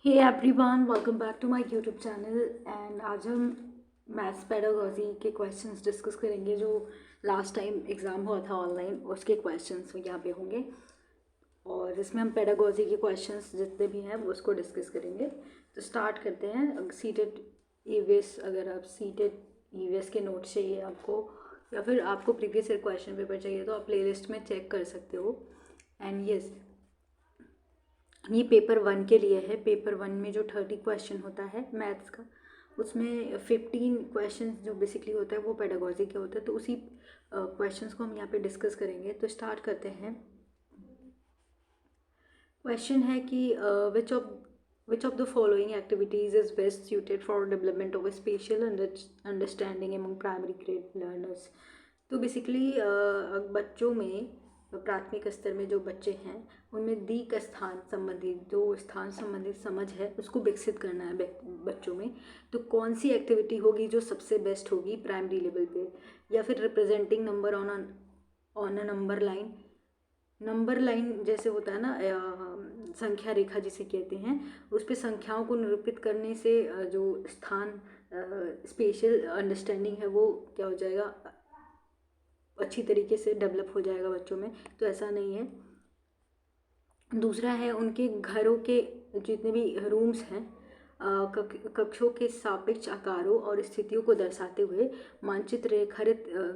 Hey everyone, welcome back to my YouTube channel. And आज हम maths pedagogy के questions discuss करेंगे जो लास्ट टाइम एग्ज़ाम हुआ था ऑनलाइन, उसके क्वेश्चंस यहाँ पे होंगे। और इसमें हम पेडागॉजी के क्वेश्चंस जितने भी हैं वो उसको डिस्कस करेंगे। तो स्टार्ट करते हैं। सीटेड ईवीएस, अगर आप सीटेड ईवीएस के नोट्स चाहिए आपको, या फिर आपको प्रीवियस ईयर क्वेश्चन पेपर चाहिए, तो आप प्लेलिस्ट में चेक कर सकते हो। एंड यस, ये पेपर 1 के लिए है। पेपर 1 में जो 30 क्वेश्चन होता है मैथ्स का, उसमें 15 क्वेश्चन जो बेसिकली होता है वो पेडागॉजी के होता है। तो उसी क्वेश्चंस को हम यहाँ पे डिस्कस करेंगे। तो स्टार्ट करते हैं। क्वेश्चन है कि which of the following activities is best suited for development of special understanding among primary grade learners. तो बेसिकली बच्चों में, प्राथमिक स्तर में जो बच्चे हैं उनमें दीक स्थान संबंधित, जो स्थान संबंधित समझ है उसको विकसित करना है बच्चों में। तो कौन सी एक्टिविटी होगी जो सबसे बेस्ट होगी प्राइमरी लेवल पे? या फिर representing number on a number line. Number line जैसे होता है ना, संख्या रेखा जिसे कहते हैं, उस पे संख्याओं को निरूपित करने से जो स्थान स्पेशल अंडरस्टैंडिंग है वो क्या हो जाएगा, अच्छी तरीके से डेवलप हो जाएगा बच्चों में। तो ऐसा नहीं है। दूसरा है उनके घरों के जितने भी रूम्स हैं, कक्षों के सापेक्ष आकारों और स्थितियों को दर्शाते हुए मानचित्र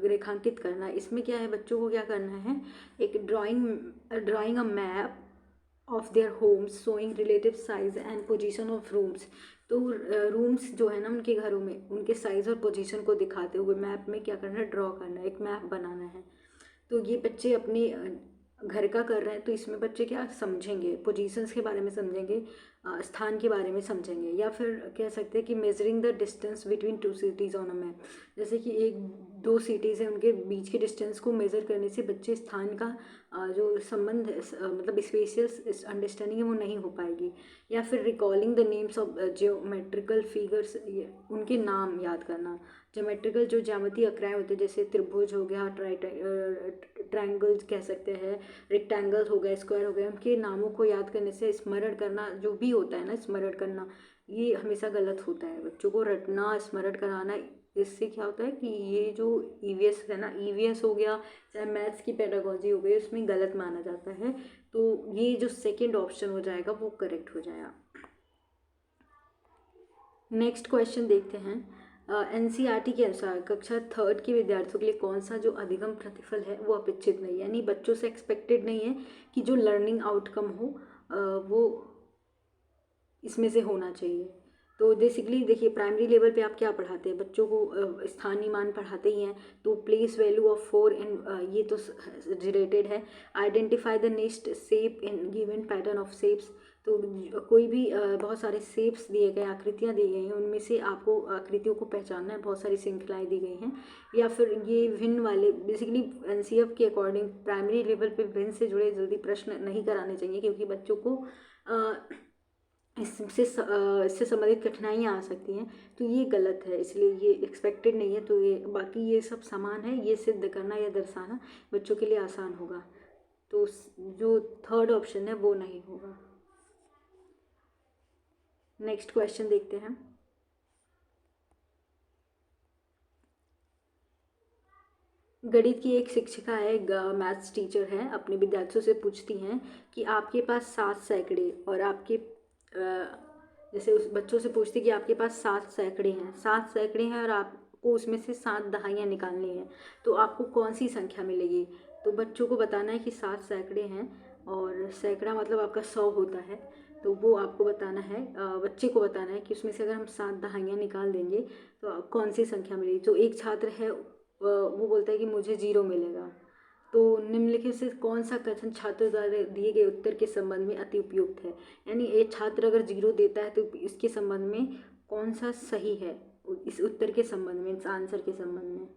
रेखांकित करना। इसमें क्या है, बच्चों को क्या करना है, एक drawing a map of their homes showing relative size and position of rooms. तो रूम्स जो है ना उनके घरों में, उनके साइज़ और पोजीशन को दिखाते हुए मैप में क्या करना है, ड्रॉ करना है, एक मैप बनाना है। तो ये बच्चे अपने घर का कर रहे हैं, तो इसमें बच्चे क्या समझेंगे, पोजीशंस के बारे में समझेंगे, स्थान के बारे में समझेंगे। या फिर कह सकते हैं कि measuring the distance between two cities on a map. जैसे कि एक दो सिटीज़ हैं, उनके बीच के डिस्टेंस को मेज़र करने से बच्चे स्थान का जो संबंध है, मतलब स्पेशियल अंडरस्टैंडिंग है वो नहीं हो पाएगी। या फिर recalling the names of geometrical figures, उनके नाम याद करना। ज्योमेट्रिकल जो ज्यामितीय आकृतियाँ होती है, जैसे त्रिभुज हो गया, ट्रायंगल्स कह सकते हैं, रेक्टेंगल हो गया, स्क्वायर हो गया, उनके नामों को याद करने से स्मरण करना जो भी होता है ना, स्मरण करना, ये हमेशा गलत होता है। बच्चों को रटना, स्मरण कराना, इससे क्या होता है कि ये जो ईवीएस है ना, ईवीएस हो गया चाहे मैथ्स की पेडागॉजी हो गई, उसमें गलत माना जाता है। तो ये जो सेकेंड ऑप्शन हो जाएगा वो करेक्ट हो जाएगा। नेक्स्ट क्वेश्चन देखते हैं। एनसीईआरटी के अनुसार कक्षा 3 के विद्यार्थियों के लिए कौन सा जो अधिगम प्रतिफल है वो अपेक्षित नहीं है, यानी बच्चों से एक्सपेक्टेड नहीं है कि जो लर्निंग आउटकम हो वो इसमें से होना चाहिए। तो बेसिकली देखिए, प्राइमरी लेवल पे आप क्या पढ़ाते हैं बच्चों को, स्थानीय मान पढ़ाते ही हैं। तो प्लेस वैल्यू ऑफ 4 इन, ये तो रिलेटेड है। Identify the next shape in given pattern of shapes. तो कोई भी बहुत सारे शेप्स दिए गए, आकृतियाँ दी गई हैं, उनमें से आपको आकृतियों को पहचानना है, बहुत सारी श्रृंखलाएँ दी गई हैं। या फिर ये भिन्न वाले, बेसिकली एनसीएफ के अकॉर्डिंग प्राइमरी लेवल पे भिन्न से जुड़े जल्दी प्रश्न नहीं कराने चाहिए, क्योंकि बच्चों को इससे संबंधित कठिनाइयाँ आ सकती हैं। तो ये गलत है, इसलिए ये एक्सपेक्टेड नहीं है। तो ये बाकी ये सब समान है, ये सिद्ध करना या दर्शाना बच्चों के लिए आसान होगा। तो जो थर्ड ऑप्शन है वो नहीं होगा। नेक्स्ट क्वेश्चन देखते हैं। गणित की एक शिक्षिका है, मैथ्स टीचर है, अपने विद्यार्थियों से पूछती हैं कि आपके पास 7 सैकड़े और आपके जैसे उस बच्चों से पूछती कि आपके पास 7 सैकड़े हैं, 7 सैकड़े हैं और आपको उसमें से 7 दहाइयाँ निकालनी हैं, तो आपको कौन सी संख्या मिलेगी? तो बच्चों को बताना है कि 7 सैकड़े हैं, और सैकड़ा मतलब आपका 100 होता है। तो वो आपको बताना है, बच्चे को बताना है कि उसमें से अगर हम 7 दहाइयाँ निकाल देंगे तो कौन सी संख्या मिलेगी। तो एक छात्र है, वो बोलता है कि मुझे 0 मिलेगा। तो निम्नलिखित से कौन सा कथन छात्र द्वारा दिए गए उत्तर के संबंध में अति उपयुक्त है? यानी एक छात्र अगर 0 देता है तो इसके संबंध में कौन सा सही है, इस उत्तर के संबंध में, इस आंसर के संबंध में।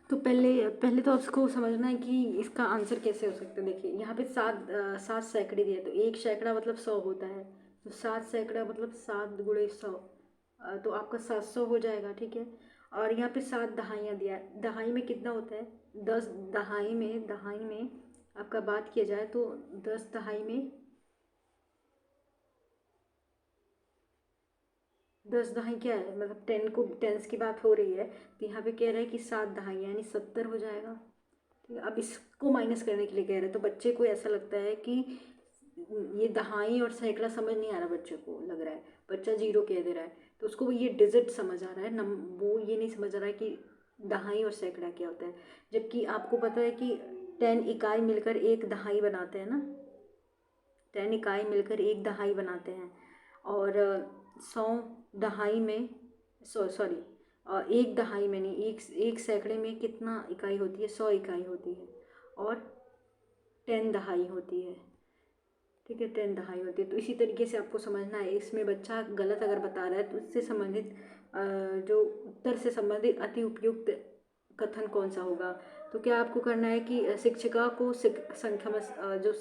तो पहले पहले तो आपको समझना है कि इसका आंसर कैसे हो सकता है। देखिए यहाँ पे 7 सैकड़े दिए, तो एक सैकड़ा मतलब 100 होता है। तो 7 सैकड़ा मतलब 7 गुणे 100, तो आपका 700 हो जाएगा, ठीक है। और यहाँ पे 7 दहाइयाँ दिया है, दहाई में कितना होता है, 10 दहाई में आपका बात किया जाए तो 10 दहाई में 10 दहाई क्या है, मतलब 10 को टेंस की बात हो रही है, तो यहाँ पे कह रहा है कि 7 दहाई यानी 70 हो जाएगा। ठीक है, अब इसको माइनस करने के लिए कह रहे हैं, तो बच्चे को ऐसा लगता है कि ये दहाई और सैकड़ा समझ नहीं आ रहा, बच्चे को लग रहा है बच्चा जीरो कह दे रहा है, तो उसको ये डिजिट समझ आ रहा है, वो ये नहीं समझ रहा है कि दहाई और सैकड़ा क्या होता है। जबकि आपको पता है कि 10 इकाई मिलकर एक दहाई बनाते हैं ना, 10 इकाई मिलकर एक दहाई बनाते हैं, और 100 दहाई में सॉरी एक दहाई में नहीं, एक सैकड़े में कितना इकाई होती है, 100 इकाई होती है, और 10 दहाई होती है। ठीक है, 10 दहाई होती है। तो इसी तरीके से आपको समझना है, इसमें बच्चा गलत अगर बता रहा है तो उससे संबंधित जो उत्तर से संबंधित अति उपयुक्त कथन कौन सा होगा। तो क्या आपको करना है कि शिक्षिका को संख्या में जो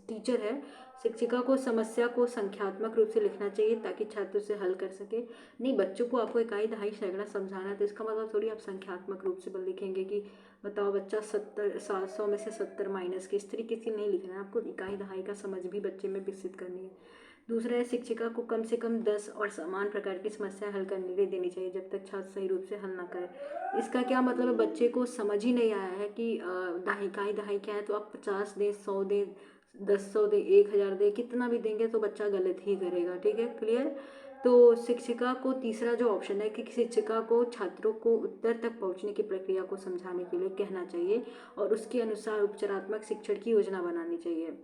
टीचर है, शिक्षिका को समस्या को संख्यात्मक रूप से लिखना चाहिए ताकि छात्र उसे हल कर सके। नहीं, बच्चों को आपको इकाई दहाई सैकड़ा समझाना है, तो इसका मतलब थोड़ी आप संख्यात्मक रूप से लिखेंगे कि बताओ बच्चा 700 में से 70 माइनस के, इस तरीके से नहीं लिखना है आपको, इकाई दहाई का समझ भी बच्चे में विकसित करनी है। दूसरा है, शिक्षिका को कम से कम 10 और समान प्रकार की समस्या हल करने के लिए देनी चाहिए जब तक छात्र सही रूप से हल ना करे। इसका क्या मतलब है, बच्चे को समझ ही नहीं आया है कि इकाई दहाई क्या है, तो आप 50 दें, 100 दें, 10 दें, 1000 दें, कितना भी देंगे तो बच्चा गलत ही करेगा। ठीक है, क्लियर। तो शिक्षिका को तीसरा जो ऑप्शन है कि शिक्षिका को छात्रों को उत्तर तक पहुंचने की प्रक्रिया को समझाने के लिए कहना चाहिए और उसके अनुसार उपचारात्मक शिक्षण की योजना बनानी चाहिए।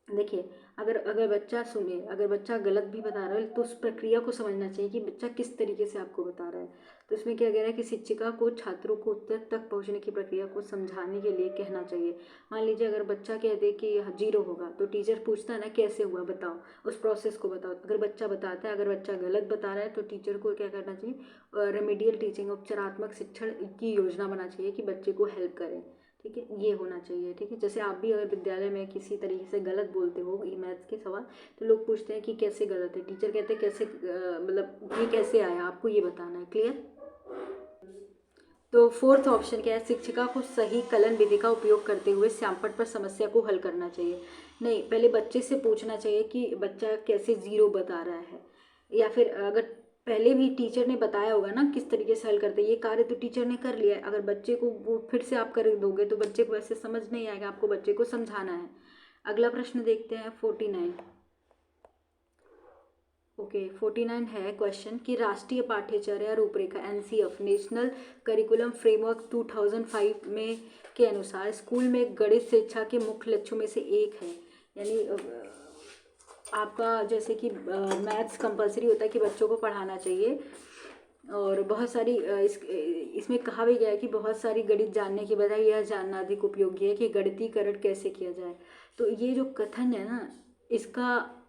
देखिए, अगर बच्चा सुने, अगर बच्चा गलत भी बता रहा है तो उस प्रक्रिया को समझना चाहिए कि बच्चा किस तरीके से आपको बता रहा है। तो इसमें क्या कह रहा है कि शिक्षिका को छात्रों को उत्तर तक पहुंचने की प्रक्रिया को समझाने के लिए कहना चाहिए। मान लीजिए अगर बच्चा कह दे कि जीरो होगा, तो टीचर पूछता है ना कैसे हुआ बताओ, उस प्रोसेस को बताओ। अगर बच्चा बताता है, अगर बच्चा गलत बता रहा है तो टीचर को क्या करना चाहिए, रेमेडियल टीचिंग, उपचारात्मक शिक्षण की योजना बनाना चाहिए कि बच्चे को हेल्प करें। ठीक है, ये होना चाहिए। ठीक है, जैसे आप भी अगर विद्यालय में किसी तरीके से गलत बोलते हो ये मैथ्स के सवाल, तो लोग पूछते हैं कि कैसे गलत है, टीचर कहते हैं कैसे मतलब ये कैसे आया, आपको ये बताना है। क्लियर। तो फोर्थ ऑप्शन क्या है, शिक्षिका को सही कलन विधि का उपयोग करते हुए श्यामपट्ट पर समस्या को हल करना चाहिए। नहीं, पहले बच्चे से पूछना चाहिए कि बच्चा कैसे जीरो बता रहा है, या फिर अगर पहले भी टीचर ने बताया होगा ना किस तरीके से हल करते हैं, ये कार्य तो टीचर ने कर लिया है, अगर बच्चे को वो फिर से आप कर दोगे तो बच्चे को ऐसे समझ नहीं आएगा, आपको बच्चे को समझाना है। अगला प्रश्न देखते हैं 49। ओके, 49 है क्वेश्चन कि राष्ट्रीय पाठ्यचर्या रूपरेखा NCF नेशनल करिकुलम फ्रेमवर्क 2005 में के अनुसार स्कूल में गणित शिक्षा के मुख्य लक्ष्यों में से एक है। यानी आपका जैसे कि मैथ्स कंपलसरी होता है कि बच्चों को पढ़ाना चाहिए, और बहुत सारी इसमें कहा भी गया है कि बहुत सारी गणित जानने के बजाय यह जानना अधिक उपयोगी है कि गणितीकरण कैसे किया जाए। तो ये जो कथन है ना, इसका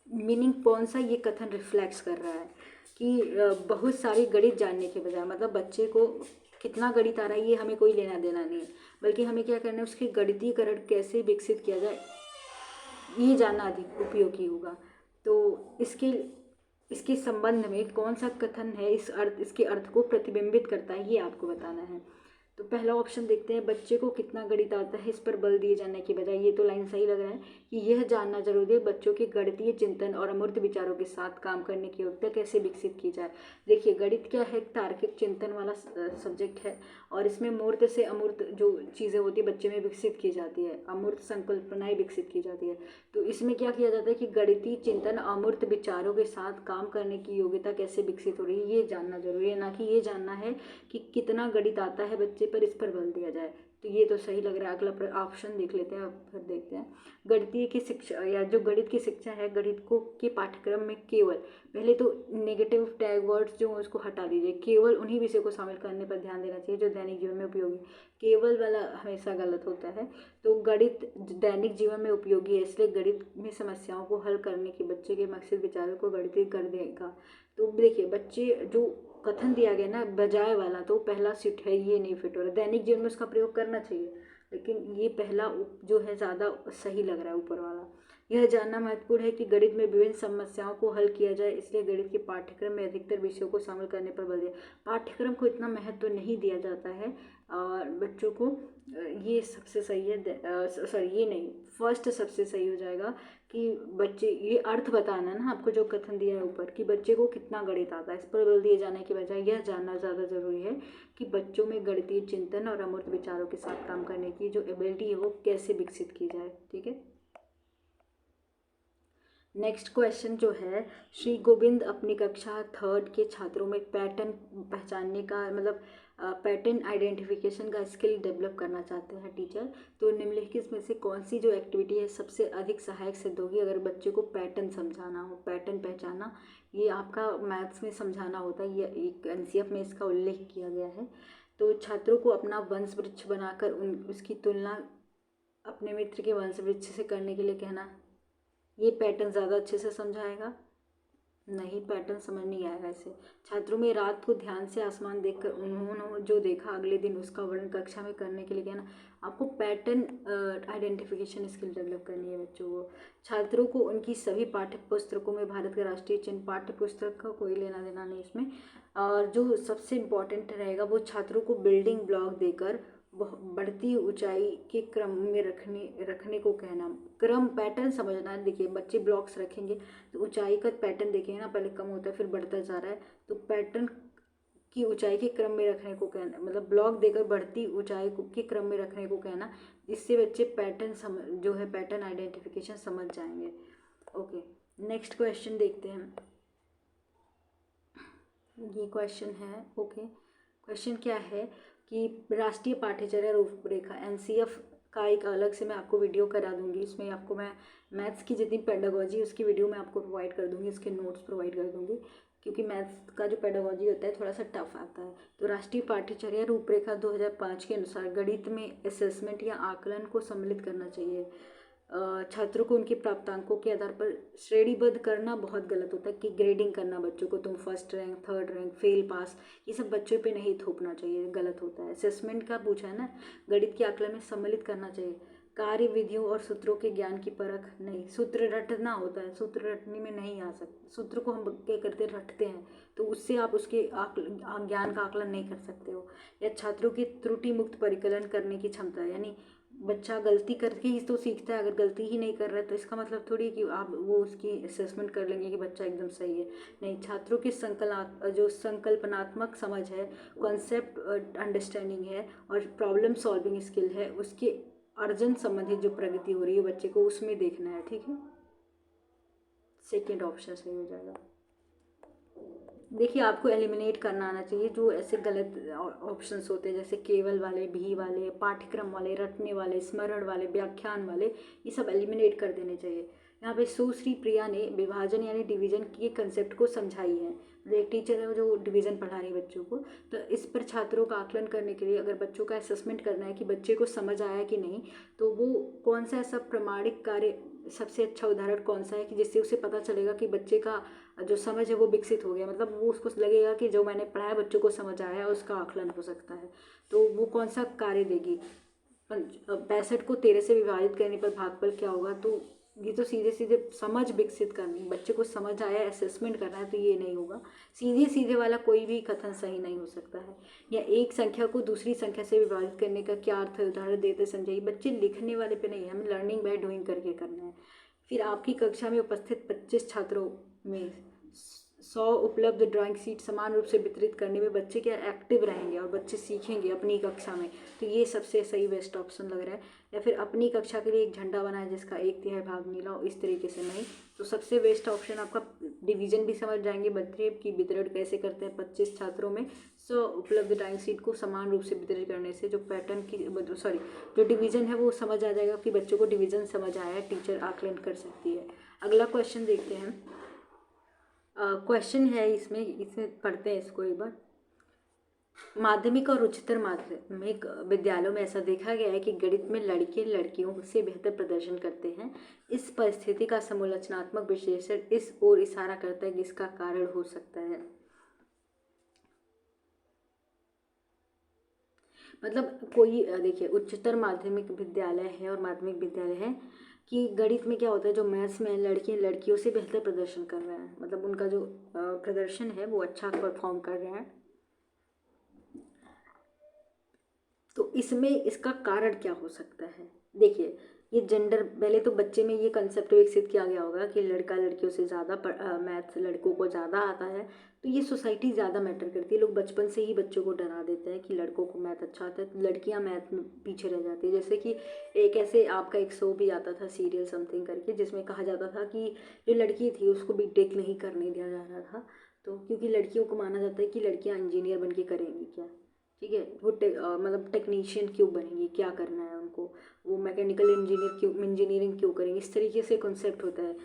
मीनिंग कौन सा ये कथन रिफ्लेक्ट्स कर रहा है कि बहुत सारी गणित जानने के बजाय, मतलब बच्चे को कितना गणित आ रहा है ये हमें कोई लेना देना नहीं है, बल्कि हमें क्या करना है, उसके गणितीकरण कैसे विकसित किया जाए ये जानना अधिक उपयोगी होगा। तो इसके संबंध में कौन सा कथन है, इसके अर्थ को प्रतिबिंबित करता है, ये आपको बताना है। तो पहला ऑप्शन देखते हैं, बच्चे को कितना गणित आता है इस पर बल दिए जाने की बजाय, ये तो लाइन सही लग रहा है कि यह जानना जरूरी है बच्चों के गणितीय चिंतन और अमूर्त विचारों के साथ काम करने की योग्यता कैसे विकसित की जाए। देखिए, गणित क्या है, तार्किक चिंतन वाला सब्जेक्ट है, और इसमें मूर्त से अमूर्त जो चीज़ें होती है बच्चे में विकसित की जाती है, अमूर्त संकल्पनाएं विकसित की जाती है। तो इसमें क्या किया जाता है कि गणितीय चिंतन अमूर्त विचारों के साथ काम करने की योग्यता कैसे विकसित हो रही है ये जानना जरूरी है, ना कि ये जानना है कि कितना गणित आता है बच्चे पर, इस पर बल दिया जाए। तो ये तो सही लग रहा है। अगला ऑप्शन देख लेते हैं, अब फिर देखते हैं गणितीय की शिक्षा या जो गणित की शिक्षा है, गणित को के पाठ्यक्रम में केवल, पहले तो नेगेटिव टैग वर्ड्स जो उसको हटा दीजिए, केवल उन्हीं विषय को शामिल करने पर ध्यान देना चाहिए जो दैनिक जीवन में उपयोगी। केवल वाला हमेशा गलत होता है। तो गणित दैनिक जीवन में उपयोगी है, इसलिए गणित में समस्याओं को हल करने के बच्चे के मकसद विचारों को गणितीय कर देगा। तो देखिए, बच्चे जो कथन दिया गया ना बजाय वाला, तो पहला फिट है, ये नहीं फिट हो रहा। दैनिक जीवन में उसका प्रयोग करना चाहिए, लेकिन ये पहला जो है ज़्यादा सही लग रहा है, ऊपर वाला। यह जानना महत्वपूर्ण है कि गणित में विभिन्न समस्याओं को हल किया जाए, इसलिए गणित के पाठ्यक्रम में अधिकतर विषयों को शामिल करने पर बल दिया। पाठ्यक्रम को इतना महत्व नहीं दिया जाता है, और बच्चों को ये सबसे सही है, सॉरी ये नहीं, फर्स्ट सबसे सही हो जाएगा कि बच्चे ये अर्थ बताना है ना आपको, जो कथन दिया है ऊपर कि बच्चे को कितना गणित आता है, इस पर बल दिए जाने के बजाय यह जानना ज़्यादा ज़रूरी है कि बच्चों में गणितीय चिंतन और अमूर्त विचारों के साथ काम करने की जो एबिलिटी है वो कैसे विकसित की जाए। ठीक है, नेक्स्ट क्वेश्चन जो है, श्री गोविंद अपनी कक्षा थर्ड के छात्रों में पैटर्न पहचानने का मतलब पैटर्न आइडेंटिफिकेशन का स्किल डेवलप करना चाहते हैं टीचर। तो निम्नलिखित में से कौन सी जो एक्टिविटी है सबसे अधिक सहायक सिद्ध होगी अगर बच्चे को पैटर्न समझाना हो, पैटर्न पहचानना, ये आपका मैथ्स में समझाना होता है, ये एक एनसीएफ में इसका उल्लेख किया गया है। तो छात्रों को अपना वंश वृक्ष बनाकर उसकी तुलना अपने मित्र के वंश वृक्ष से करने के लिए कहना, ये पैटर्न ज़्यादा अच्छे से समझाएगा? नहीं, पैटर्न समझ नहीं आएगा इसे। छात्रों में रात को ध्यान से आसमान देखकर उन्होंने जो देखा अगले दिन उसका वर्णन कक्षा में करने के लिए कहना, आपको पैटर्न आइडेंटिफिकेशन स्किल डेवलप करनी है बच्चों को। छात्रों को उनकी सभी पाठ्य पुस्तकों में भारत का राष्ट्रीय चिन्ह, पाठ्य पुस्तक का कोई लेना देना नहीं इसमें, और जो सबसे इम्पॉर्टेंट रहेगा वो छात्रों को बिल्डिंग ब्लॉक देकर बढ़ती ऊंचाई के क्रम में रखने को कहना। क्रम पैटर्न समझना है। देखिए बच्चे ब्लॉक्स रखेंगे तो ऊंचाई का पैटर्न देखेंगे ना, पहले कम होता है फिर बढ़ता जा रहा है, तो पैटर्न की ऊंचाई के क्रम में रखने को कहना, मतलब ब्लॉक देकर बढ़ती ऊंचाई के क्रम में रखने को कहना। इससे बच्चे पैटर्न जो है पैटर्न आइडेंटिफिकेशन समझ जाएंगे। ओके, नेक्स्ट क्वेश्चन देखते हैं। ये क्वेश्चन है, ओके, क्वेश्चन क्या है कि राष्ट्रीय पाठ्यचर्या रूपरेखा एनसीएफ का एक अलग से मैं आपको वीडियो करा दूंगी, इसमें आपको मैं मैथ्स की जितनी पेडागॉजी उसकी वीडियो मैं आपको प्रोवाइड कर दूंगी, इसके नोट्स प्रोवाइड कर दूंगी, क्योंकि मैथ्स का जो पेडागॉजी होता है थोड़ा सा टफ आता है। तो राष्ट्रीय पाठ्यचर्या रूपरेखा 2005 के अनुसार गणित में असेसमेंट या आकलन को सम्मिलित करना चाहिए। छात्रों को उनके प्राप्तांकों के आधार पर श्रेणीबद्ध करना बहुत गलत होता है कि ग्रेडिंग करना बच्चों को, तुम first rank, third rank, fail, pass, ये सब बच्चों पे नहीं थोपना चाहिए, गलत होता है। असेसमेंट का पूछा है ना, गणित के आकलन में सम्मिलित करना चाहिए। कार्य विधियों और सूत्रों के ज्ञान की परख नहीं, सूत्र रटना होता है, सूत्र रटने में नहीं आ सकते, सूत्र को हम क्या करते रटते हैं, तो उससे आप उसके ज्ञान का आकलन नहीं कर सकते हो। या छात्रों की त्रुटि मुक्त परिकलन करने की क्षमता, यानी बच्चा गलती करके ही तो सीखता है, अगर गलती ही नहीं कर रहा है तो इसका मतलब थोड़ी कि आप वो उसकी असेसमेंट कर लेंगे कि बच्चा एकदम सही है। नहीं, छात्रों की जो संकल्पनात्मक समझ है, कॉन्सेप्ट अंडरस्टैंडिंग है और प्रॉब्लम सॉल्विंग स्किल है, उसके अर्जन संबंधित जो प्रगति हो रही है बच्चे को, उसमें देखना है। ठीक है, सेकेंड ऑप्शन सही हो जाएगा। देखिए आपको एलिमिनेट करना आना चाहिए जो ऐसे गलत ऑप्शंस होते हैं, जैसे केवल वाले, भी वाले, पाठ्यक्रम वाले, रटने वाले, स्मरण वाले, व्याख्यान वाले, ये सब एलिमिनेट कर देने चाहिए। यहाँ पे सुश्री प्रिया ने विभाजन यानी डिवीजन के कंसेप्ट को समझाई है। एक टीचर है जो डिवीजन पढ़ा रही है बच्चों को, तो इस पर छात्रों का आकलन करने के लिए अगर बच्चों का असेसमेंट करना है कि बच्चे को समझ आया कि नहीं, तो वो कौन सा ऐसा प्रमाणिक कार्य, सबसे अच्छा उदाहरण कौन सा है कि जिससे उसे पता चलेगा कि बच्चे का जो समझ है वो विकसित हो गया, मतलब वो उसको लगेगा कि जो मैंने पढ़ाया बच्चों को समझ आया, उसका आकलन हो सकता है। तो वो कौन सा कार्य देगी। 65 को 13 से विभाजित करने पर भागफल क्या होगा, तो ये तो सीधे सीधे समझ विकसित करनी, बच्चे को समझ आया असेसमेंट करना है, तो ये नहीं होगा। सीधे सीधे वाला कोई भी कथन सही नहीं हो सकता है। या एक संख्या को दूसरी संख्या से विभाजित करने का क्या अर्थ है, उदाहरण देते समझाइए। बच्चे लिखने वाले पे नहीं है, हमें लर्निंग बाय डूइंग करके करना है। फिर आपकी कक्षा में उपस्थित 25 छात्रों में 100 उपलब्ध ड्राइंग सीट समान रूप से वितरित करने में बच्चे क्या एक्टिव रहेंगे और बच्चे सीखेंगे अपनी कक्षा में, तो ये सबसे सही बेस्ट ऑप्शन लग रहा है। या फिर अपनी कक्षा के लिए एक झंडा बनाए जिसका 1/3 भाग नीला हो, इस तरीके से नहीं, तो सबसे बेस्ट ऑप्शन आपका डिवीजन भी समझ जाएंगे बच्चे की वितरण कैसे करते हैं। 25 छात्रों में 100 उपलब्ध ड्राइंग सीट को समान रूप से वितरित करने से जो पैटर्न की जो डिवीजन है वो समझ आ जाएगा कि बच्चों को डिवीजन समझ आया है, टीचर आकलन कर सकती है। अगला क्वेश्चन देखते हैं। क्वेश्चन है इसमें पढ़ते हैं इसको एक बार। माध्यमिक और उच्चतर माध्यमिक विद्यालयों में ऐसा देखा गया है कि गणित में लड़के लड़कियों से बेहतर प्रदर्शन करते हैं। इस परिस्थिति का समालोचनात्मक विश्लेषण इस ओर इशारा करता है कि इसका कारण हो सकता है। मतलब कोई देखिए उच्चतर माध्यमिक विद्यालय है और माध्यमिक विद्यालय है कि गणित में क्या होता है, जो मैथ्स में लड़के लड़कियों से बेहतर प्रदर्शन कर रहे हैं, मतलब उनका जो प्रदर्शन है वो अच्छा परफॉर्म कर रहे हैं। तो इसमें इसका कारण क्या हो सकता है? देखिए, ये जेंडर, पहले तो बच्चे में ये कंसेप्ट विकसित किया गया होगा कि लड़का लड़कियों से ज़्यादा मैथ्स लड़कों को ज़्यादा आता है, तो ये सोसाइटी ज़्यादा मैटर करती है। लोग बचपन से ही बच्चों को डरा देते हैं कि लड़कों को मैथ अच्छा आता है, तो लड़कियां मैथ में पीछे रह जाती है। जैसे कि एक ऐसे आपका एक शो भी आता था, सीरियल समथिंग करके, जिसमें कहा जाता था कि जो लड़की थी उसको बीटेक नहीं करने दिया जा रहा था, तो क्योंकि लड़कियों को माना जाता है कि लड़कियां इंजीनियर बन के करेंगी क्या, ठीक है, वो मतलब टेक्नीशियन क्यों बनेंगी, क्या करना है उनको, वो मैकेनिकल इंजीनियरिंग क्यों करेंगे, इस तरीके से कॉन्सेप्ट होता है।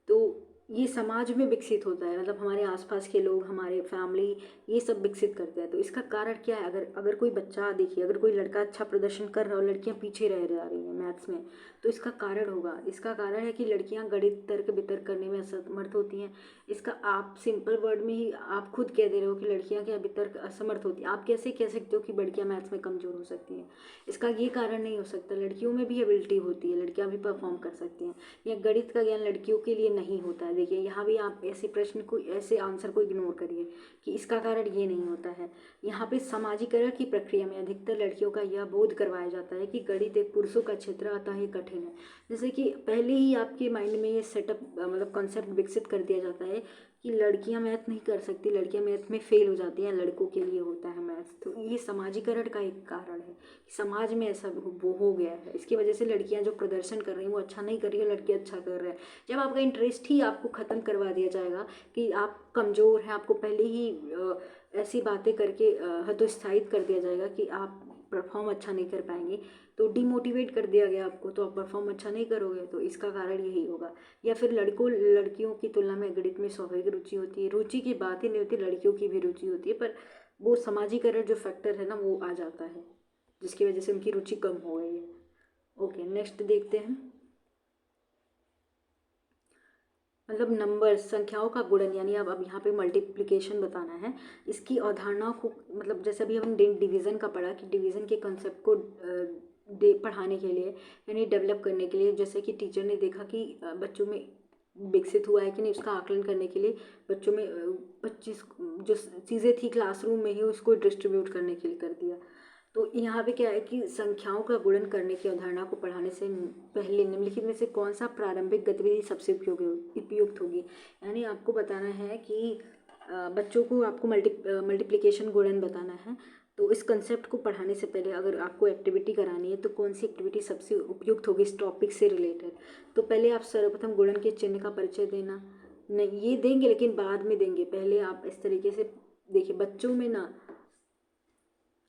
तो ये समाज में विकसित होता है, मतलब हमारे आसपास के लोग, हमारे फैमिली, ये सब विकसित करते हैं। तो इसका कारण क्या है? अगर अगर कोई बच्चा, देखिए, अगर कोई लड़का अच्छा प्रदर्शन कर रहा हो, लड़कियां पीछे रह जा रही हैं मैथ्स में, तो इसका कारण होगा, इसका कारण है कि लड़कियां गणित, तर्क वितर्क करने में असमर्थ होती हैं। इसका आप सिंपल वर्ड में ही आप खुद कह दे रहे हो कि लड़कियां क्या वितर्क असमर्थ होती हैं। आप कैसे कह सकते हो कि लड़कियां मैथ्स में कमज़ोर हो सकती हैं? इसका ये कारण नहीं हो सकता। लड़कियों में भी एबिलिटी होती है, लड़कियां भी परफॉर्म कर सकती हैं। या गणित का ज्ञान लड़कियों के लिए नहीं होता है। देखिए, यहाँ भी आप ऐसे प्रश्न को, ऐसे आंसर को इग्नोर करिए कि इसका कारण ये नहीं होता है। यहाँ पे समाजीकरण की प्रक्रिया में अधिकतर लड़कियों का यह बोध करवाया जाता है कि गणित एक पुरुषों का क्षेत्र, अतः ये कठिन है। जैसे कि पहले ही आपके माइंड में ये सेटअप, मतलब कॉन्सेप्ट विकसित कर दिया जाता है कि लड़कियां मैथ नहीं कर सकती, लड़कियां मैथ में फेल हो जाती हैं, लड़कों के लिए होता है मैथ। तो ये समाजीकरण का एक कारण है कि समाज में ऐसा वो हो गया है। इसकी वजह से लड़कियां जो प्रदर्शन कर रही हैं वो अच्छा नहीं कर रही है, लड़के अच्छा कर रहे हैं। जब आपका इंटरेस्ट ही आपको ख़त्म करवा दिया जाएगा कि आप कमज़ोर हैं, आपको पहले ही ऐसी बातें करके हतोत्साहित कर दिया जाएगा कि आप परफॉर्म अच्छा नहीं कर पाएंगे, तो डिमोटिवेट कर दिया गया आपको, तो आप परफॉर्म अच्छा नहीं करोगे। तो इसका कारण यही होगा। या फिर लड़कों लड़कियों की तुलना में गणित में स्वाभाविक रुचि होती है, रुचि की बात ही नहीं होती, लड़कियों की भी रुचि होती है, पर वो समाजीकरण जो फैक्टर है ना, वो आ जाता है, जिसकी वजह से उनकी रुचि कम हो गई है। ओके, नेक्स्ट देखते हैं। मतलब नंबर, संख्याओं का गुणन, यानी अब यहाँ पे मल्टीप्लिकेशन बताना है। इसकी अवधारणाओं को, मतलब जैसे अभी हमने डिवीज़न का पढ़ा कि डिवीज़न के कंसेप्ट को पढ़ाने के लिए, यानी डेवलप करने के लिए, जैसे कि टीचर ने देखा कि बच्चों में विकसित हुआ है कि नहीं, उसका आकलन करने के लिए बच्चों में 25 जो चीज़ें थी क्लासरूम में ही, उसको डिस्ट्रीब्यूट करने के लिए कर दिया। तो यहाँ पे क्या है कि संख्याओं का गुणन करने की अवधारणा को पढ़ाने से पहले निम्नलिखित में से कौन सा प्रारंभिक गतिविधि सबसे उपयुक्त होगी। यानी आपको बताना है कि बच्चों को आपको मल्टीप्लिकेशन गुणन बताना है। तो इस कंसेप्ट को पढ़ाने से पहले अगर आपको एक्टिविटी करानी है, तो कौन सी एक्टिविटी सबसे उपयुक्त होगी इस टॉपिक से रिलेटेड। तो पहले आप सर्वप्रथम गुणन के चिन्ह का परिचय देना, नहीं ये देंगे लेकिन बाद में देंगे, पहले आप इस तरीके से देखिए। बच्चों में ना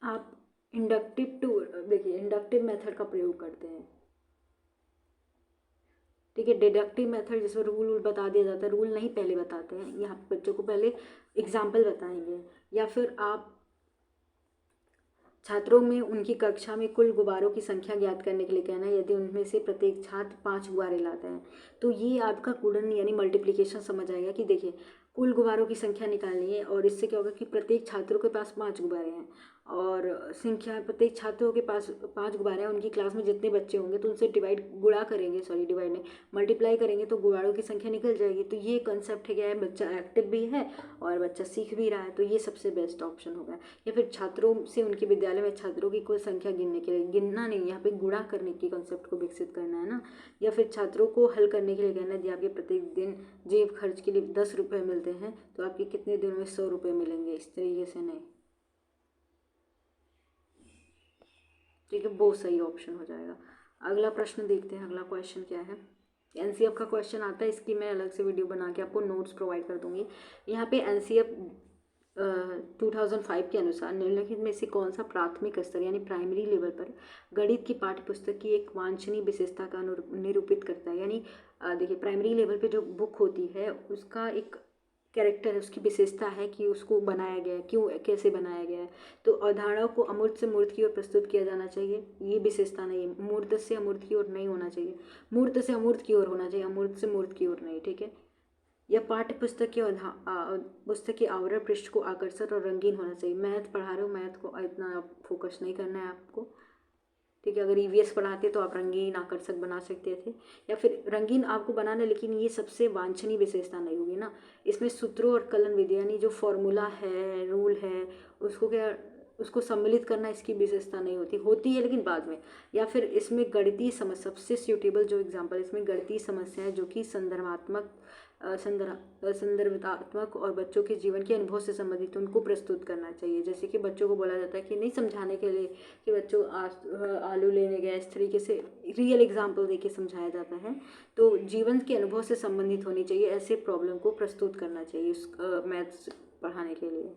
आप इंडक्टिव टू, देखिए, इंडक्टिव मेथड का प्रयोग करते हैं, ठीक है। डिडक्टिव मेथड जिसमें रूल बता दिया जाता है, रूल नहीं पहले बताते हैं, यहाँ पे बच्चों को पहले एग्जाम्पल बताएंगे। या फिर आप छात्रों में उनकी कक्षा में कुल गुब्बारों की संख्या ज्ञात करने के लिए कहना है, यदि उनमें से प्रत्येक छात्र 5 गुब्बारे लाते हैं। तो ये आपका गुणन यानी मल्टीप्लिकेशन समझ आएगा कि देखिए, कुल गुब्बारों की संख्या निकालनी है, और इससे क्या होगा कि प्रत्येक छात्रों के पास 5 गुब्बारे हैं, और संख्या प्रत्येक छात्रों के पास 5 गुब्बारे हैं, उनकी क्लास में जितने बच्चे होंगे तो उनसे गुणा करेंगे, सॉरी डिवाइड नहीं, मल्टीप्लाई करेंगे, तो गुब्बारों की संख्या निकल जाएगी। तो ये कंसेप्ट है, क्या है, बच्चा एक्टिव भी है और बच्चा सीख भी रहा है, तो ये सबसे बेस्ट ऑप्शन होगा। या फिर छात्रों से उनके विद्यालय में छात्रों की कुल संख्या गिनने के लिए, गिनना नहीं, यहाँ पे गुणा करने की कॉन्सेप्ट को विकसित करना है ना। या फिर छात्रों को हल करने के लिए कहना है, यदि आपके प्रत्येक दिन जेब खर्च के लिए 10 रुपये मिलते हैं, तो आपके कितने दिनों में 100 रुपये मिलेंगे, इस तरीके से नहीं, ठीक है, वो सही ऑप्शन हो जाएगा। अगला प्रश्न देखते हैं, अगला क्वेश्चन क्या है। एनसीएफ का क्वेश्चन आता है, इसकी मैं अलग से वीडियो बना के आपको नोट्स प्रोवाइड कर दूंगी। यहाँ पे एनसीएफ 2005 के अनुसार निम्नलिखित में से कौन सा प्राथमिक स्तर यानी प्राइमरी लेवल पर गणित की पाठ्य पुस्तक की एक वांछनीय विशेषता का निरूपित करता है। यानी देखिए, प्राइमरी लेवल पे जो बुक होती है उसका एक कैरेक्टर है, उसकी विशेषता है कि उसको बनाया गया है, क्यों, कैसे बनाया गया है। तो अवधारणाओं को अमूर्त से मूर्त की ओर प्रस्तुत किया जाना चाहिए, ये विशेषता नहीं है। मूर्त से अमूर्त की ओर नहीं होना चाहिए, मूर्त से अमूर्त की ओर होना चाहिए, अमूर्त से मूर्त की ओर नहीं, ठीक है। या पाठ्य पुस्तक के पुस्तक के आवरण पृष्ठ को आकर्षक और रंगीन होना चाहिए। मैथ पढ़ा रहे हो, मैथ को इतना फोकस नहीं करना है आपको, ठीक है। अगर ईवीएस पढ़ाते तो आप रंगीन आकर्षक बना सकते थे, या फिर रंगीन आपको बनाना है, लेकिन ये सबसे वांछनीय विशेषता नहीं होगी ना। इसमें सूत्रों और कलन विधि यानी जो फॉर्मूला है, रूल है, उसको क्या उसको सम्मिलित करना इसकी विशेषता नहीं होती, होती है लेकिन बाद में। या फिर इसमें गणितीय समस्या, सबसे सूटेबल जो एग्जांपल इसमें गणितीय समस्या है जो कि संदर्भात्मक और बच्चों के जीवन के अनुभव से संबंधित, उनको प्रस्तुत करना चाहिए। जैसे कि बच्चों को बोला जाता है कि नहीं समझाने के लिए कि बच्चों आलू लेने गए, इस तरीके से रियल एग्जाम्पल देके समझाया जाता है। तो जीवन के अनुभव से संबंधित होनी चाहिए, ऐसे प्रॉब्लम को प्रस्तुत करना चाहिए उस मैथ्स पढ़ाने के लिए।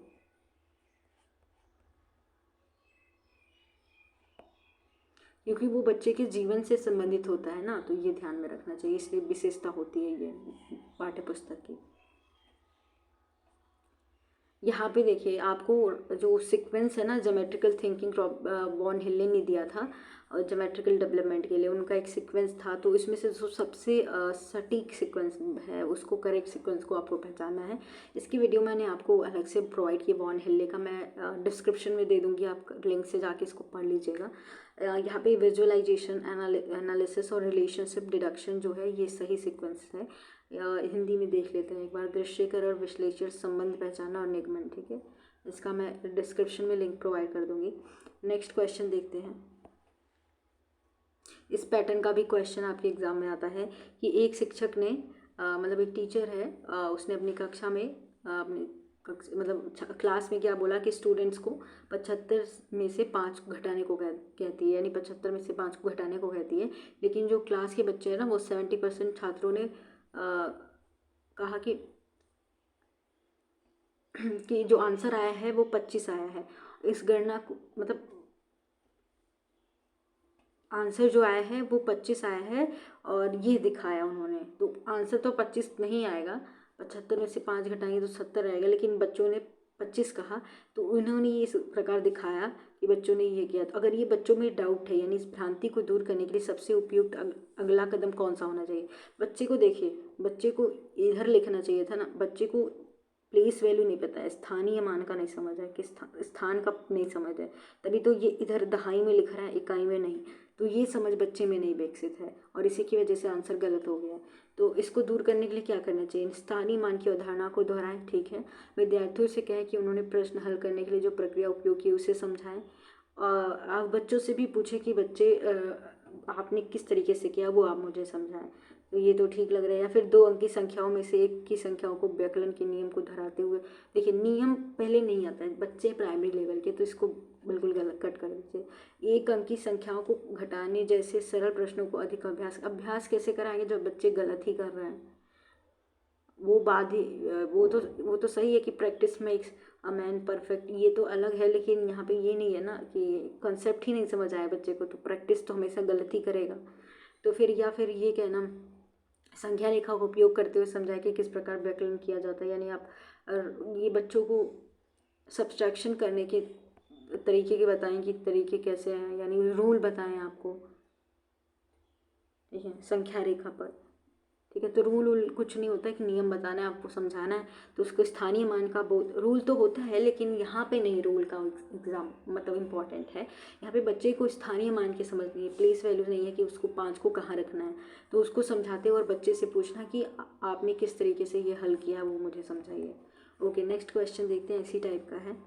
क्योंकि वो बच्चे के जीवन से संबंधित होता है ना, तो ये ध्यान में रखना चाहिए, इसलिए विशेषता होती है ये पाठ्य पुस्तक की। यहाँ पे देखिए आपको जो सीक्वेंस है ना, ज्योमेट्रिकल थिंकिंग वॉन हिल ने दिया था और ज्योमेट्रिकल डेवलपमेंट के लिए उनका एक सीक्वेंस था। तो इसमें से जो सबसे सटीक सीक्वेंस है, उसको करेक्ट सीक्वेंस को आपको पहचानना है। इसकी वीडियो मैंने आपको अलग से प्रोवाइड की वॉन हिल्ले का, मैं डिस्क्रिप्शन में दे दूँगी, आप लिंक से जाके इसको पढ़ लीजिएगा। यहाँ पे विजुअलाइजेशन, एनालिसिस और रिलेशनशिप डिडक्शन जो है, ये सही सीक्वेंस है। हिंदी में देख लेते हैं एक बार, दृश्यकर और विश्लेषण, संबंध पहचाना और निगमन, ठीक है। इसका मैं डिस्क्रिप्शन में लिंक प्रोवाइड कर दूंगी। नेक्स्ट क्वेश्चन देखते हैं। इस पैटर्न का भी क्वेश्चन आपके एग्जाम में आता है कि एक शिक्षक ने मतलब एक टीचर है, उसने अपनी कक्षा में मतलब क्लास में क्या बोला कि स्टूडेंट्स को 75 में से 5 घटाने को कहती है, यानी 75 में से 5 को घटाने को कहती है। लेकिन जो क्लास के बच्चे हैं ना, वो 70% छात्रों ने कहा कि जो आंसर आया है वो 25 आया है। इस गणना को मतलब आंसर जो आया है वो 25 आया है और ये दिखाया उन्होंने। तो आंसर तो 25 नहीं आएगा, 75 में से 5 घटाएंगे तो 70 आएगा, लेकिन बच्चों ने 25 कहा तो उन्होंने ये इस प्रकार दिखाया कि बच्चों ने ये किया। तो अगर ये बच्चों में डाउट है, यानी इस भ्रांति को दूर करने के लिए सबसे उपयुक्त अगला कदम कौन सा होना चाहिए। बच्चे को देखिए, बच्चे को इधर लिखना चाहिए था ना, बच्चे को प्लेस वैल्यू नहीं पता है, स्थानीय मान का नहीं समझ है, किस स्थान का नहीं समझ है, तभी तो ये इधर दहाई में लिख रहा है, इकाई में नहीं। तो ये समझ बच्चे में नहीं विकसित है और इसी की वजह से आंसर गलत हो गया। तो इसको दूर करने के लिए क्या करना चाहिए, स्थानीय मान की अवधारणा को दोहराएं, ठीक है। विद्यार्थियों से कहें कि उन्होंने प्रश्न हल करने के लिए जो प्रक्रिया उपयोग की उसे समझाएं। आप बच्चों से भी पूछें कि बच्चे आपने किस तरीके से किया, वो आप मुझे समझाएं। तो ये तो ठीक लग रहा है। या फिर 2 अंकी संख्याओं में से एक की संख्याओं को व्याकलन के नियम को धराते हुए, देखिए नियम पहले नहीं आता है, बच्चे प्राइमरी लेवल के, तो इसको बिल्कुल गलत कट कर दीजिए। 1 अंकी संख्याओं को घटाने जैसे सरल प्रश्नों को अधिक अभ्यास कैसे कराएंगे जब बच्चे गलत ही कर रहे हैं। वो बात ही वो तो सही है कि practice makes a man perfect, ये तो अलग है, लेकिन यहाँ पे ये नहीं है ना कि कॉन्सेप्ट ही नहीं समझ आया बच्चे को, तो प्रैक्टिस तो हमेशा गलत ही करेगा। तो फिर या फिर ये कहना, संख्या रेखा का उपयोग करते हुए समझाए कि किस प्रकार व्याकरण किया जाता है, यानी आप ये बच्चों को सब्सट्रैक्शन करने के तरीके के बताएं कि तरीके कैसे हैं, यानी रूल बताएं आपको, ठीक है, संख्या रेखा पर, ठीक है। तो रूल कुछ नहीं होता है कि नियम बताना है, आपको समझाना है। तो उसको स्थानीय मान का बहुत रूल तो होता है, लेकिन यहाँ पे नहीं रूल का एग्जाम मतलब इम्पॉर्टेंट है। यहाँ पे बच्चे को स्थानीय मान की समझ नहीं है, प्लेस वैल्यू नहीं है कि उसको 5 को कहाँ रखना है। तो उसको समझाते और बच्चे से पूछना कि आपने किस तरीके से ये हल किया, वो मुझे समझाइए। ओके, नेक्स्ट क्वेश्चन देखते हैं, इसी टाइप का है।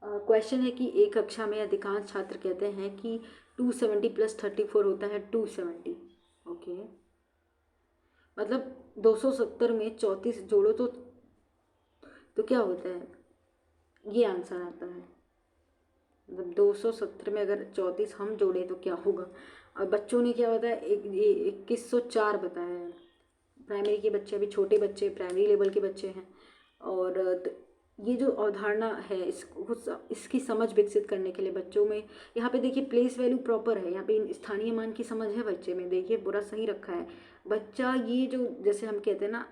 क्वेश्चन है कि एक कक्षा में अधिकांश छात्र कहते हैं कि 270 + 34 होता है 270। ओके, मतलब 270 में 34 जोड़ो तो क्या होता है, ये आंसर आता है। मतलब 270 में अगर 34 हम जोड़े तो क्या होगा। और बच्चों ने क्या बताया, 2104 बताया है। प्राइमरी के बच्चे, अभी छोटे बच्चे प्राइमरी लेवल के बच्चे हैं। और ये जो अवधारणा है इसकी समझ विकसित करने के लिए बच्चों में, यहाँ पे देखिए प्लेस वैल्यू प्रॉपर है, यहाँ पे स्थानीय मान की समझ है बच्चे में, देखिए पूरा सही रखा है बच्चा। ये जो जैसे हम कहते हैं ना,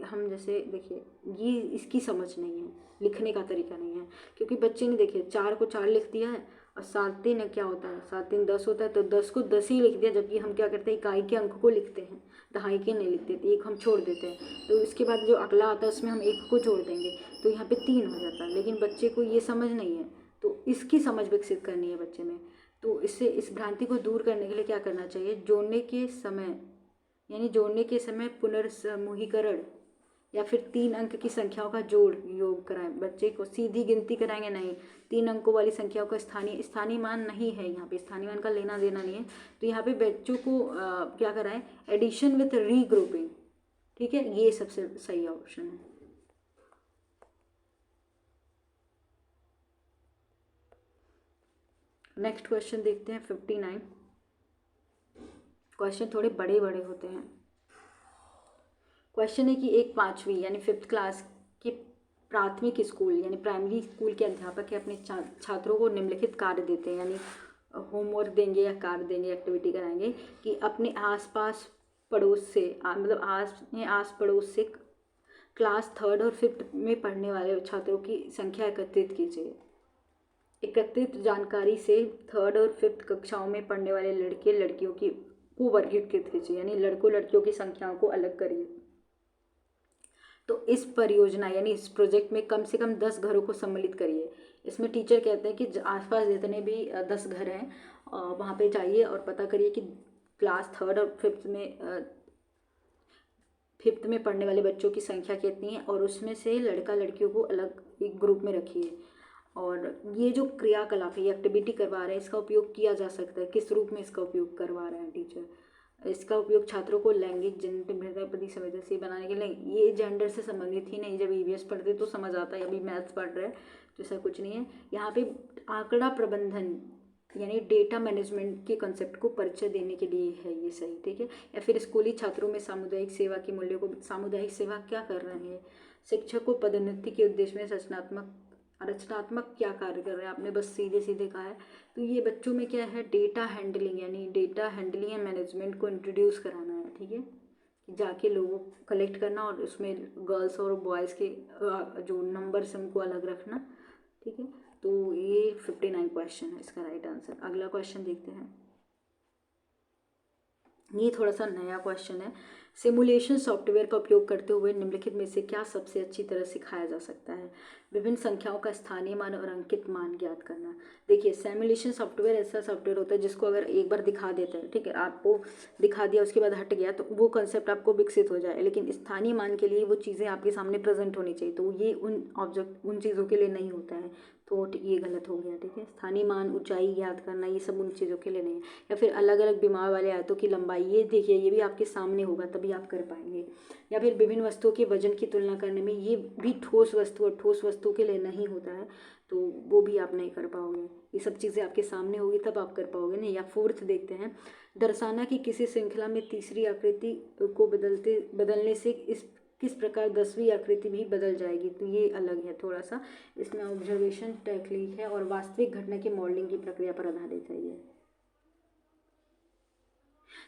हम जैसे देखिए ये इसकी समझ नहीं है, लिखने का तरीका नहीं है, क्योंकि बच्चे ने देखिए 4 को 4 लिख दिया है और 7 3 क्या होता है, 7 3 10 होता है, तो 10 को 10 ही लिख दिया। जबकि हम क्या करते हैं, इकाई के अंक को लिखते हैं, दहाई के नहीं लिखते, तो 1 हम छोड़ देते हैं। तो इसके बाद जो अगला आता है उसमें हम 1 को जोड़ देंगे, तो यहाँ पे 3 हो जाता है। लेकिन बच्चे को ये समझ नहीं है, तो इसकी समझ विकसित करनी है बच्चे में। तो इससे इस भ्रांति को दूर करने के लिए क्या करना चाहिए, जोड़ने के समय पुनर्समूहीकरण, या फिर 3 अंक की संख्याओं का जोड़ योग कराएं। बच्चे को सीधी गिनती कराएंगे नहीं, 3 अंकों वाली संख्याओं का स्थानीय मान नहीं है, यहाँ पे स्थानीय मान का लेना देना नहीं है। तो यहाँ पे बच्चों को क्या कराएं, एडिशन विथ रीग्रुपिंग। ठीक है, ये सबसे सही ऑप्शन है। नेक्स्ट क्वेश्चन देखते हैं 59। क्वेश्चन थोड़े बड़े बड़े होते हैं। क्वेश्चन है कि एक 5वीं यानी 5th क्लास के प्राथमिक स्कूल यानी प्राइमरी स्कूल के अध्यापक के अपने छात्रों को निम्नलिखित कार्य देते हैं, यानी होमवर्क देंगे या कार्य देंगे, एक्टिविटी कराएंगे कि अपने आसपास पड़ोस से आस पड़ोस से क्लास 3rd और 5th में पढ़ने वाले छात्रों की संख्या एकत्रित कीजिए। एकत्रित जानकारी से 3rd और 5th कक्षाओं में पढ़ने वाले लड़के लड़कियों की को वर्गीकृत कीजिए, यानी लड़कों लड़कियों की संख्याओं को अलग करिए। तो इस परियोजना यानी इस प्रोजेक्ट में कम से कम 10 घरों को सम्मिलित करिए। इसमें टीचर कहते हैं कि आसपास जितने भी 10 घर हैं वहाँ पे जाइए और पता करिए कि क्लास 3rd और 5th में पढ़ने वाले बच्चों की संख्या कितनी है, और उसमें से लड़का लड़कियों को अलग एक ग्रुप में रखिए। और ये जो क्रियाकलाप है, ये एक्टिविटी करवा रहे हैं, इसका उपयोग किया जा सकता है। किस रूप में इसका उपयोग करवा रहे हैं टीचर? इसका उपयोग छात्रों को लैंगिक जेंडर भेदभाव प्रति संवेदनशील बनाने के लिए। ये जेंडर से संबंधित ही नहीं, जब ईवीएस पढ़ते तो समझ आता है, अभी मैथ्स पढ़ रहे हैं तो ऐसा कुछ नहीं है। यहाँ पे आंकड़ा प्रबंधन यानी डेटा मैनेजमेंट के कंसेप्ट को परिचय देने के लिए है ये सही। ठीक है, या फिर स्कूली छात्रों में सामुदायिक सेवा के मूल्यों को, सामुदायिक सेवा क्या कर रहे हैं, शिक्षक को पदोन्नति के उद्देश्य में रचनात्मक क्या कार्य कर रहे हैं, आपने बस सीधे सीधे कहा है। तो ये बच्चों में क्या है, डेटा हैंडलिंग यानी डेटा हैंडलिंग एंड मैनेजमेंट को इंट्रोड्यूस कराना है। ठीक है, कि जाके लोगों को कलेक्ट करना और उसमें गर्ल्स और बॉयज़ के जो नंबर्स हैं उनको अलग रखना। ठीक है, तो ये 59 क्वेश्चन है इसका राइट आंसर। अगला क्वेश्चन देखते हैं, ये थोड़ा सा नया क्वेश्चन है। सिमुलेशन सॉफ्टवेयर का उपयोग करते हुए निम्नलिखित में से क्या सबसे अच्छी तरह सिखाया जा सकता है? विभिन्न संख्याओं का स्थानीय मान और अंकित मान ज्ञात करना। देखिए, सिमुलेशन सॉफ्टवेयर ऐसा सॉफ्टवेयर होता है जिसको अगर एक बार दिखा देते हैं, ठीक है, आपको दिखा दिया उसके बाद हट गया, तो वो कंसेप्ट आपको विकसित हो जाए। लेकिन स्थानीय मान के लिए वो चीज़ें आपके सामने प्रेजेंट होनी चाहिए, तो ये उन चीज़ों के लिए नहीं होता है, तो ये गलत हो गया। ठीक है, स्थानीय मान, ऊंचाई याद करना, ये सब उन चीज़ों के लिए नहीं है। या फिर अलग अलग विमाओं वाले आयतों की लंबाई, ये देखिए, ये भी आपके सामने होगा तभी आप कर पाएंगे। या फिर विभिन्न वस्तुओं के वजन की तुलना करने में, ये भी ठोस वस्तु और ठोस वस्तु के लिए नहीं होता है, तो वो भी आप नहीं कर पाओगे। ये सब चीज़ें आपके सामने होगी तब आप कर पाओगे नहीं। या 4th देखते हैं, दर्शाना कि किसी श्रृंखला में तीसरी आकृति को बदलने से किस प्रकार 10वीं आकृति भी बदल जाएगी। तो ये अलग है थोड़ा सा, इसमें ऑब्जर्वेशन टेक्निक है और वास्तविक घटना की मॉडलिंग की प्रक्रिया पर आधारित है ये।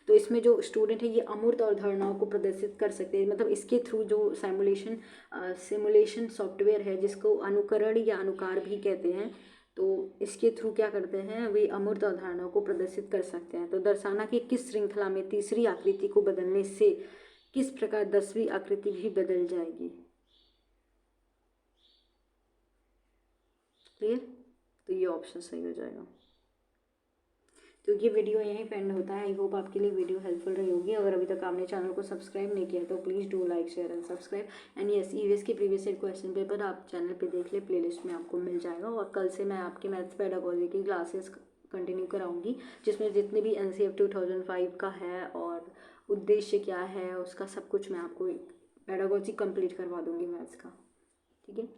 तो इसमें जो स्टूडेंट है ये अमूर्त अवधारणाओं को प्रदर्शित कर सकते हैं, मतलब इसके थ्रू जो सिमुलेशन सॉफ्टवेयर है जिसको अनुकरण या अनुकार भी कहते हैं, तो इसके थ्रू क्या करते हैं, वे अमूर्त अवधारणाओं को प्रदर्शित कर सकते हैं। तो दर्शाना कि किस श्रृंखला में तीसरी आकृति को बदलने से किस प्रकार 10वीं आकृति भी बदल जाएगी। क्लियर? तो ये ऑप्शन सही हो जाएगा। तो ये वीडियो यहीं पे एंड होता है। आई होप आपके लिए वीडियो हेल्पफुल रही होगी। अगर अभी तक आपने चैनल को सब्सक्राइब नहीं किया तो please do like share and subscribe. And yes, EVS के प्रीवियस ईयर क्वेश्चन पेपर आप चैनल पे देख ले, प्लेलिस्ट में आपको मिल जाएगा। और कल से मैं आपके मैथ्स पेडागोजी की क्लासेस कंटिन्यू कराऊंगी, जिसमें जितने भी NCERT 2005 का है और उद्देश्य क्या है उसका सब कुछ मैं आपको पेडागोजी कंप्लीट करवा दूँगी मैथ्स का। ठीक है।